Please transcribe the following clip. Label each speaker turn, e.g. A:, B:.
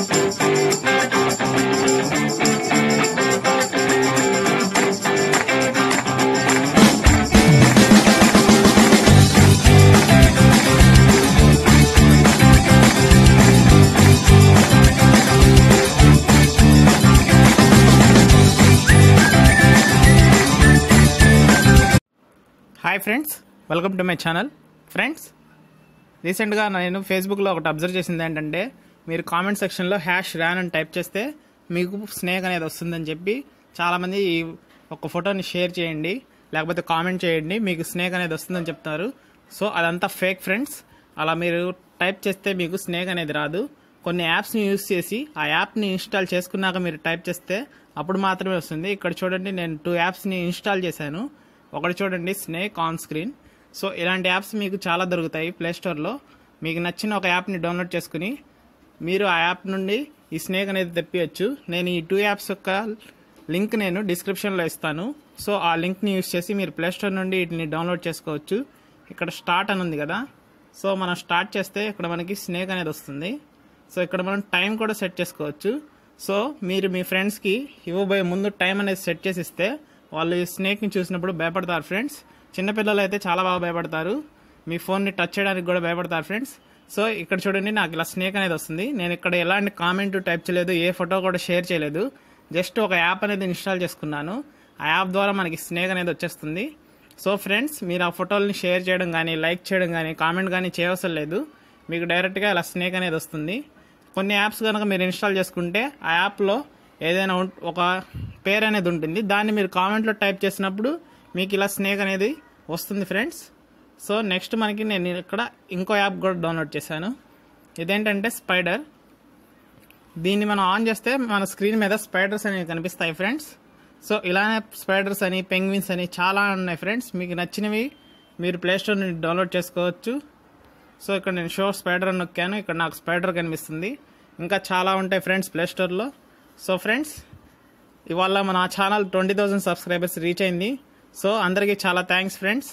A: Hi friends, welcome to my channel. Friends, రీసెంట్గా నేను ఫేస్బుక్లో ఒకటి అబ్జర్వ్ చేసింది ఏంటంటే, మీరు కామెంట్ సెక్షన్లో #RAN అని టైప్ చేస్తే మీకు స్నేక్ అనేది వస్తుందని చెప్పి చాలామంది ఒక ఫోటోని షేర్ చేయండి, లేకపోతే కామెంట్ చేయండి, మీకు స్నేక్ అనేది వస్తుందని చెప్తారు. సో అదంతా ఫేక్ ఫ్రెండ్స్. అలా మీరు టైప్ చేస్తే మీకు స్నేక్ అనేది రాదు. కొన్ని యాప్స్ని యూజ్ చేసి ఆ యాప్ని ఇన్స్టాల్ చేసుకున్నాక మీరు టైప్ చేస్తే అప్పుడు మాత్రమే వస్తుంది. ఇక్కడ చూడండి, నేను 2 యాప్స్ని ఇన్స్టాల్ చేశాను. ఒకటి చూడండి, స్నేక్ ఆన్ స్క్రీన్. సో ఇలాంటి యాప్స్ మీకు చాలా దొరుకుతాయి ప్లేస్టోర్లో. మీకు నచ్చిన ఒక యాప్ని డౌన్లోడ్ చేసుకుని మీరు ఆ యాప్ నుండి ఈ స్నేక్ అనేది తెప్పియచ్చు. నేను ఈ 2 యాప్స్ యొక్క లింక్ నేను డిస్క్రిప్షన్లో ఇస్తాను. సో ఆ లింక్ని యూజ్ చేసి మీరు ప్లేస్టోర్ నుండి వీటిని డౌన్లోడ్ చేసుకోవచ్చు. ఇక్కడ స్టార్ట్ అని ఉంది కదా, సో మనం స్టార్ట్ చేస్తే ఇక్కడ మనకి స్నేక్ అనేది వస్తుంది. సో ఇక్కడ మనం టైం కూడా సెట్ చేసుకోవచ్చు. సో మీరు మీ ఫ్రెండ్స్కి ఇవ్వబోయే ముందు టైం అనేది సెట్ చేసి ఇస్తే వాళ్ళు ఈ స్నేక్ని చూసినప్పుడు భయపడతారు ఫ్రెండ్స్. చిన్నపిల్లలు అయితే చాలా బాగా భయపడతారు, మీ ఫోన్ని టచ్ చేయడానికి కూడా భయపడతారు ఫ్రెండ్స్. సో ఇక్కడ చూడండి, నాకు ఇలా స్నేక్ అనేది వస్తుంది. నేను ఇక్కడ ఎలాంటి కామెంట్ టైప్ చేయలేదు, ఏ ఫోటో కూడా షేర్ చేయలేదు, జస్ట్ ఒక యాప్ అనేది ఇన్స్టాల్ చేసుకున్నాను. ఆ యాప్ ద్వారా మనకి స్నేక్ అనేది వచ్చేస్తుంది. సో ఫ్రెండ్స్, మీరు ఆ ఫోటోలని షేర్ చేయడం కానీ, లైక్ చేయడం కానీ, కామెంట్ కానీ చేయవసరం లేదు. మీకు డైరెక్ట్గా ఇలా స్నేక్ అనేది వస్తుంది. కొన్ని యాప్స్ కనుక మీరు ఇన్స్టాల్ చేసుకుంటే ఆ యాప్లో ఏదైనా ఒక పేరు అనేది ఉంటుంది, దాన్ని మీరు కామెంట్లో టైప్ చేసినప్పుడు మీకు ఇలా స్నేక్ అనేది వస్తుంది ఫ్రెండ్స్. సో నెక్స్ట్ మనకి నేను ఇక్కడ ఇంకో యాప్ కూడా డౌన్లోడ్ చేశాను. ఇదేంటంటే స్పైడర్. దీన్ని మనం ఆన్ చేస్తే మన స్క్రీన్ మీద స్పైడర్స్ అనేవి కనిపిస్తాయి ఫ్రెండ్స్. సో ఇలానే స్పైడర్స్ అని, పెంగ్విన్స్ అని చాలా ఉన్నాయి ఫ్రెండ్స్. మీకు నచ్చినవి మీరు ప్లేస్టోర్ నుండి డౌన్లోడ్ చేసుకోవచ్చు. సో ఇక్కడ నేను షో స్పైడర్ అని నొక్కాను, ఇక్కడ నాకు స్పైడర్ కనిపిస్తుంది. ఇంకా చాలా ఉంటాయి ఫ్రెండ్స్ ప్లేస్టోర్లో. సో ఫ్రెండ్స్, ఇవాళ మన ఛానల్ 20,000 సబ్స్క్రైబర్స్ రీచ్ అయింది. సో అందరికీ చాలా థ్యాంక్స్ ఫ్రెండ్స్.